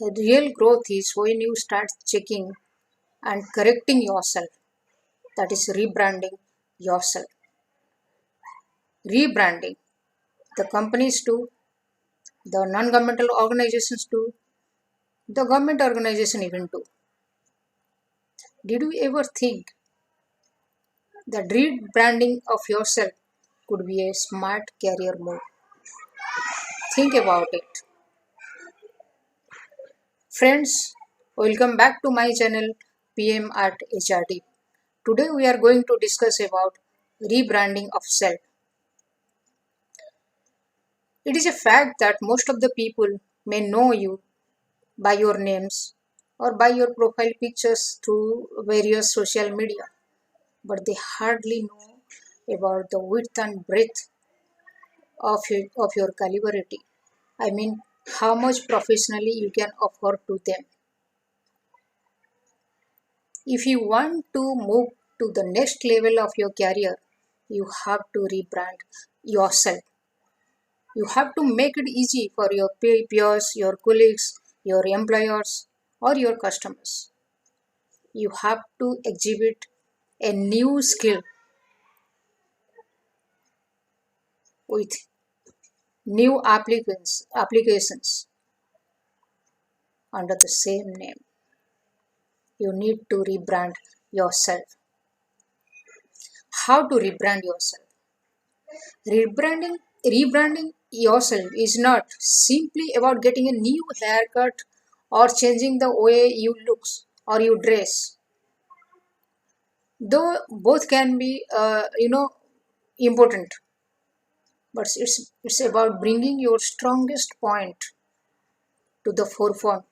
Real growth is when you start checking and correcting yourself. That is rebranding yourself. Rebranding. The companies too, the non-governmental organizations too, the government organization even too. Did you ever think that rebranding of yourself could be a smart career move? Think about it. Friends, welcome back to my channel PM at HRD. Today we are going to discuss about rebranding of self. It is a fact that most of the people may know you by your names or by your profile pictures through various social media, but they hardly know about the width and breadth of your caliberity. I mean, how much professionally you can offer to them. If you want to move to the next level of your career, you have to rebrand yourself. You have to make it easy for your peers, your colleagues, your employers, or your customers. You have to exhibit a new skill with new applications under the same name. You need to rebrand yourself. How to rebrand yourself? Rebranding yourself is not simply about getting a new haircut or changing the way you look or you dress. Though both can be important, but it's about bringing your strongest point to the forefront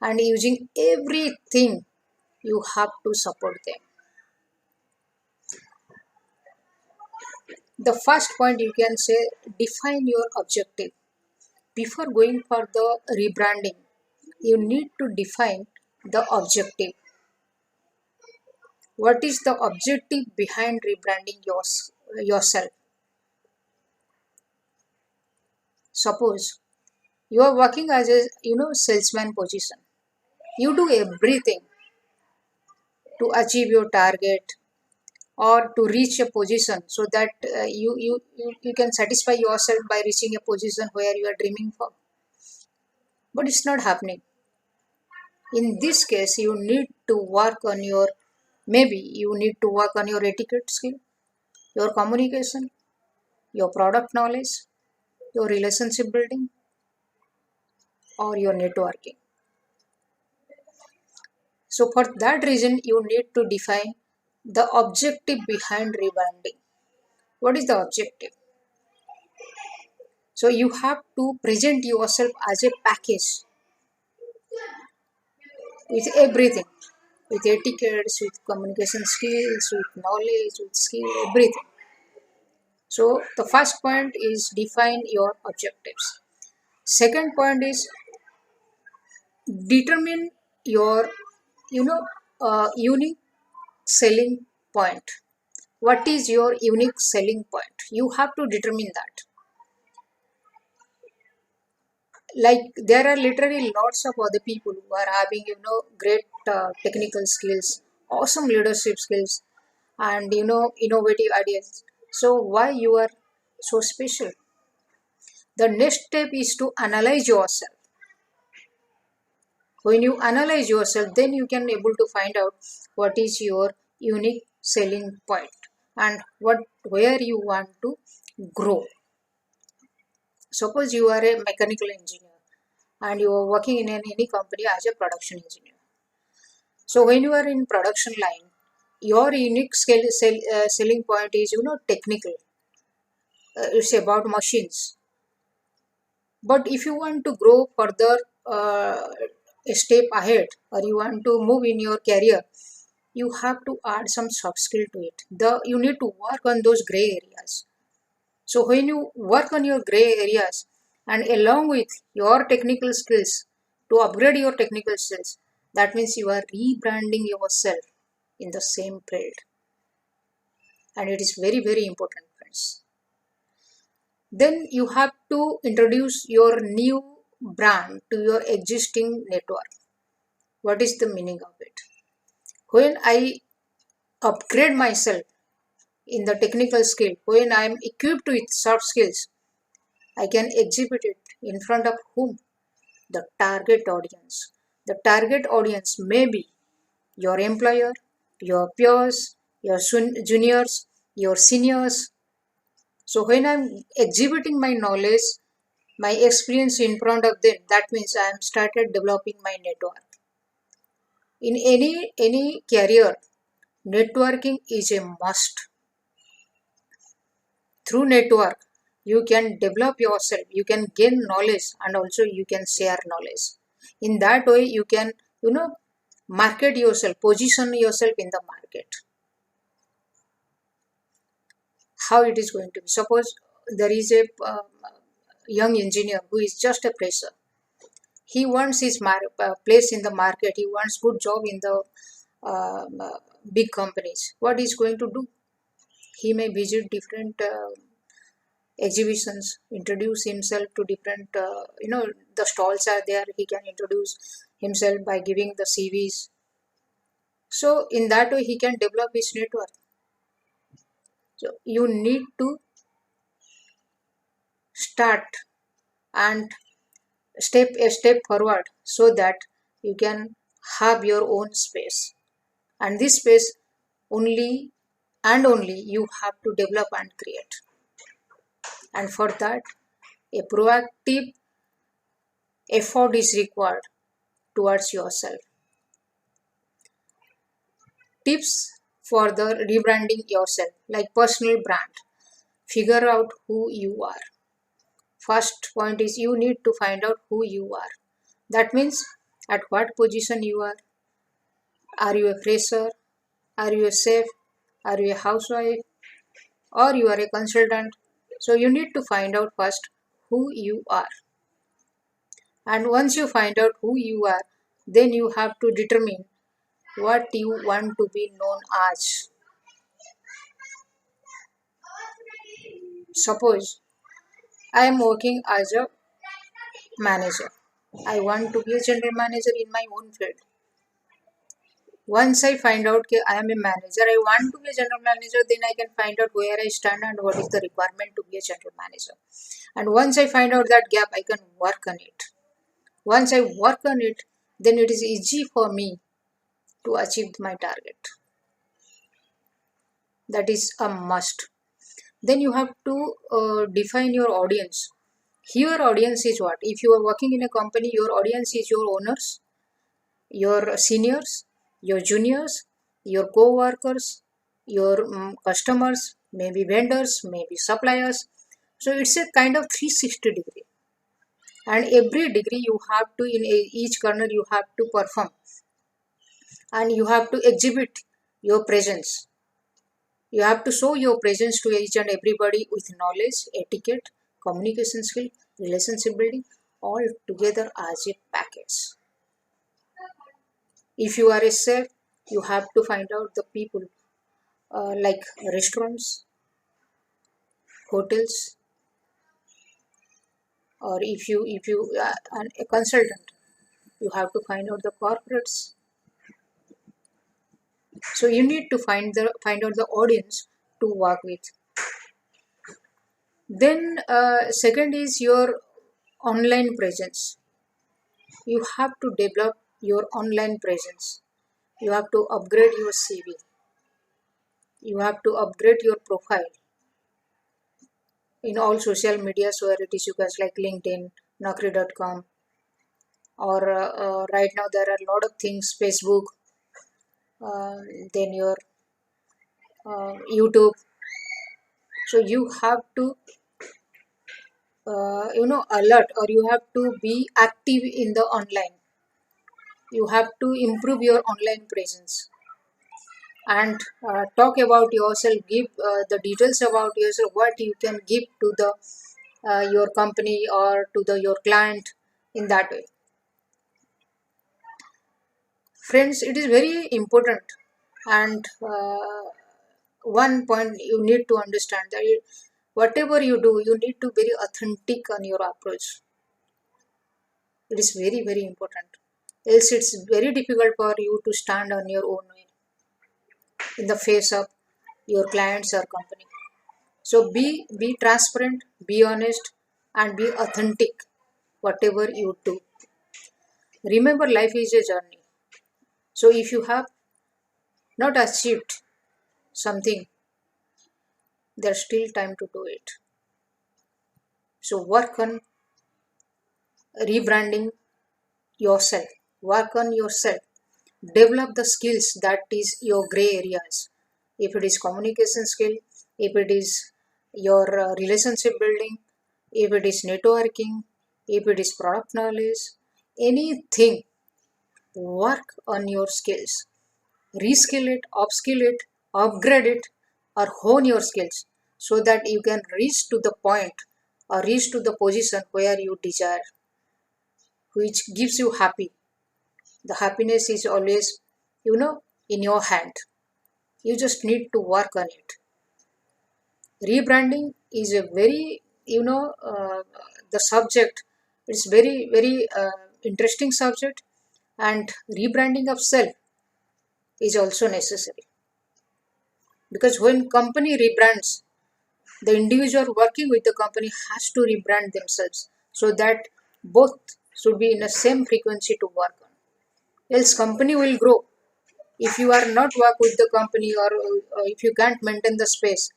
and using everything you have to support them. The first point you can say, define your objective. Before going for the rebranding, you need to define the objective. What is the objective behind rebranding yourself? Suppose you are working as a salesman position. You do everything to achieve your target or to reach a position so that you can satisfy yourself by reaching a position where you are dreaming for, but it's not happening. In this case, you need to work on your, maybe you need to work on your etiquette skill, your communication, your product knowledge, your relationship building, or your networking. So for that reason, you need to define the objective behind rebranding. What is the objective? So you have to present yourself as a package with everything, with etiquettes, with communication skills, with knowledge, with skill, everything. So the first point is define your objectives. Second point is determine your unique selling point. What is your unique selling point? You have to determine that. Like there are literally lots of other people who are having great technical skills, awesome leadership skills, and innovative ideas. So why you are so special? The next step is to analyze yourself. When you analyze yourself, then you can able to find out what is your unique selling point and where you want to grow. Suppose you are a mechanical engineer and you are working in any company as a production engineer. So when you are in production line, your unique selling point is technical. It's about machines. But if you want to grow further, a step ahead, or you want to move in your career, you have to add some soft skill to it. You need to work on those gray areas. So when you work on your gray areas and along with your technical skills, to upgrade your technical skills, that means you are rebranding yourself in the same field. And it is very, very important, friends. Then you have to introduce your new brand to your existing network. What is the meaning of it? When I upgrade myself in the technical skill, when I am equipped with soft skills, I can exhibit it in front of whom? The target audience. The target audience may be your employer, your peers, your juniors, your seniors. So when I'm exhibiting my knowledge, my experience in front of them, that means I am started developing my network. In any career, networking is a must. Through network, you can develop yourself, you can gain knowledge, and also you can share knowledge. In that way, you can, market yourself, position yourself in the market. How it is going to be? Suppose there is a young engineer who is just a fresher. He wants his place in the market. He wants good job in the big companies. What is going to do? He may visit different exhibitions, introduce himself to different, the stalls are there. He can introduce himself by giving the CVs. So in that way, he can develop his network. So you need to start and step a step forward so that you can have your own space, and this space only and only you have to develop and create. And for that, a proactive effort is required towards yourself. Tips for the rebranding yourself, like personal brand. Figure out who you are. First point is you need to find out who you are. That means at what position you are. Are you a fresher? Are you a chef? Are you a housewife? Or you are a consultant? So you need to find out first who you are. And once you find out who you are, then you have to determine what you want to be known as. Suppose I am working as a manager. I want to be a general manager in my own field. Once I find out that I am a manager, I want to be a general manager, then I can find out where I stand and what is the requirement to be a general manager. And once I find out that gap, I can work on it. Once I work on it, then it is easy for me to achieve my target. That is a must. Then you have to define your audience. Your audience is what? If you are working in a company, your audience is your owners, your seniors, your juniors, your co-workers, your customers, maybe vendors, maybe suppliers. So it's a kind of 360 degree. And every degree you have to, in each corner you have to perform. And you have to exhibit your presence. You have to show your presence to each and everybody with knowledge, etiquette, communication skill, relationship building, all together as a package. If you are a chef, you have to find out the people like restaurants, hotels, or if you are a consultant, you have to find out the corporates. So you need to find out the audience to work with. Then second is your online presence. You have to develop your online presence. You have to upgrade your CV. You have to upgrade your profile in all social medias, where it is you guys like LinkedIn, Naukri.com, or right now there are a lot of things, Facebook, uh, then your YouTube. So you have to alert, or you have to be active in the online. You have to improve your online presence and talk about yourself, give the details about yourself, what you can give to the your company or to the your client. In that way, friends, it is very important. And one point you need to understand that whatever you do, you need to be very authentic on your approach. It is very, very important. Else it's very difficult for you to stand on your own in the face of your clients or company. So be transparent, be honest, and be authentic whatever you do. Remember, life is a journey. So if you have not achieved something, there's still time to do it. So work on rebranding yourself. Work on yourself. Develop the skills that is your gray areas. If it is communication skill, if it is your relationship building, if it is networking, if it is product knowledge, anything, work on your skills. Reskill it, upskill it, upgrade it, or hone your skills so that you can reach to the point or reach to the position where you desire, which gives you happy. The happiness is always, in your hand. You just need to work on it. Rebranding is a very, the subject, it's very, very interesting subject, and rebranding of self is also necessary, because when company rebrands, the individual working with the company has to rebrand themselves so that both should be in the same frequency to work on. Else company will grow. If you are not work with the company, or if you can't maintain the space,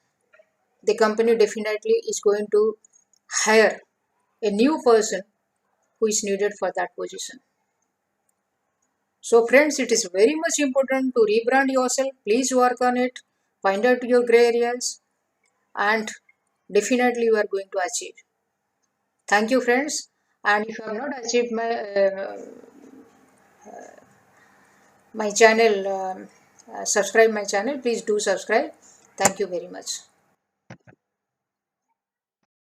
the company definitely is going to hire a new person who is needed for that position. So friends, it is very much important to rebrand yourself. Please work on it, find out your gray areas, and definitely you are going to achieve. Thank you friends, and if you have not achieved my channel, subscribe my channel, please do subscribe. Thank you very much.